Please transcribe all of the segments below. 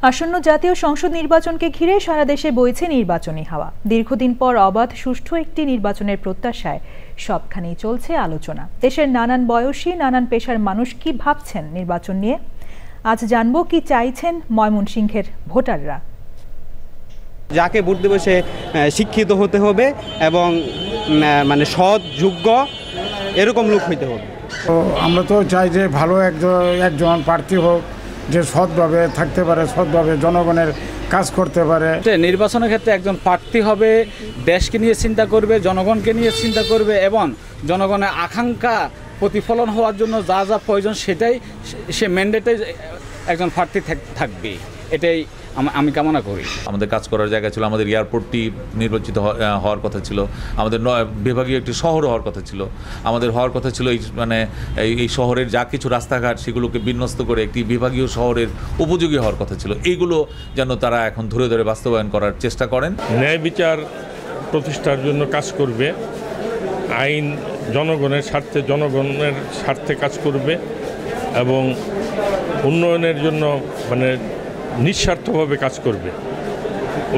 আসন্ন জাতীয় সংসদ নির্বাচনকে ঘিরে সারা দেশে বইছে নির্বাচনী হাওয়া। দীর্ঘদিন পর অবাধ সুষ্ঠু একটি নির্বাচনের প্রত্যাশায় সবখানেই চলছে আলোচনা। দেশের নানান বয়সী নানান পেশার মানুষ কি ভাবছেন নির্বাচন নিয়ে, আজ জানবো কি চাইছেন ময়মনসিংহের ভোটাররা। যাকে ভোট দেবে সে শিক্ষিত হতে হবে এবং মানে সৎ যোগ্য এরকম লোক হইতে হবে। তো আমরা তো চাই যে ভালো একজন প্রার্থী হোক, যে সৎভাবে থাকতে পারে, সৎভাবে জনগণের কাজ করতে পারে। নির্বাচনের ক্ষেত্রে একজন প্রার্থী হবে, দেশকে নিয়ে চিন্তা করবে, জনগণকে নিয়ে চিন্তা করবে এবং জনগণের আকাঙ্ক্ষা প্রতিফলন হওয়ার জন্য যা যা প্রয়োজন সেটাই সে ম্যান্ডেটে একজন প্রার্থী থাকবে, এটাই আমি কামনা করি। আমাদের কাজ করার জায়গা ছিল, আমাদের এয়ারপোর্টটি নির্বাচিত হওয়ার কথা ছিল, আমাদের বিভাগীয় একটি শহর হওয়ার কথা ছিল, আমাদের হওয়ার কথা ছিল এই শহরের যা কিছু রাস্তাঘাট সেগুলোকে বিন্যস্ত করে একটি বিভাগীয় শহরের উপযোগী হওয়ার কথা ছিল। এইগুলো যেন তারা এখন ধরে ধরে বাস্তবায়ন করার চেষ্টা করেন। ন্যায় বিচার প্রতিষ্ঠার জন্য কাজ করবে, আইন জনগণের স্বার্থে কাজ করবে এবং উন্নয়নের জন্য নিঃস্বার্থভাবে কাজ করবে।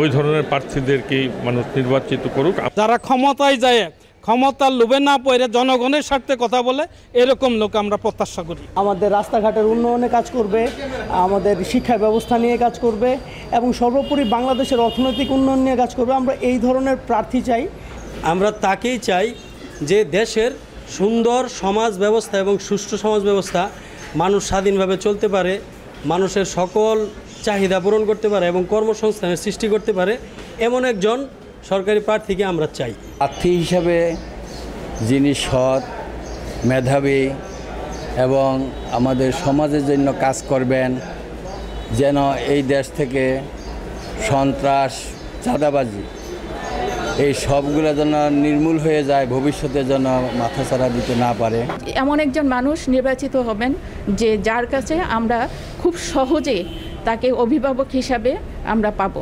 ওই ধরনের প্রার্থীদেরকেই মানুষ নির্বাচিত করুক। যারা ক্ষমতায় যায় ক্ষমতার লোভে না পড়ে জনগণের স্বার্থে কথা বলে, এরকম লোক আমরা প্রত্যাশা করি। আমাদের রাস্তাঘাটের উন্নয়নে কাজ করবে, আমাদের শিক্ষা ব্যবস্থা নিয়ে কাজ করবে এবং সর্বোপরি বাংলাদেশের অর্থনৈতিক উন্নয়ন নিয়ে কাজ করবে। আমরা এই ধরনের প্রার্থী চাই। আমরা তাকেই চাই যে দেশের সুন্দর সমাজ ব্যবস্থা এবং সুষ্ঠু সমাজ ব্যবস্থা, মানুষ স্বাধীনভাবে চলতে পারে, মানুষের সকল চাহিদা পূরণ করতে পারে এবং কর্মসংস্থানের সৃষ্টি করতে পারে, এমন একজন সরকারি প্রার্থীকে আমরা চাই। প্রার্থী হিসাবে যিনি সৎ, মেধাবী এবং আমাদের সমাজের জন্য কাজ করবেন, যেন এই দেশ থেকে সন্ত্রাস, চাঁদাবাজি এই সবগুলো যেন নির্মূল হয়ে যায়, ভবিষ্যতে যেন মাথাচাড়া দিতে না পারে। এমন একজন মানুষ নির্বাচিত হবেন যে যার কাছে আমরা খুব সহজে তাকে অভিভাবক হিসাবে আমরা পাবো।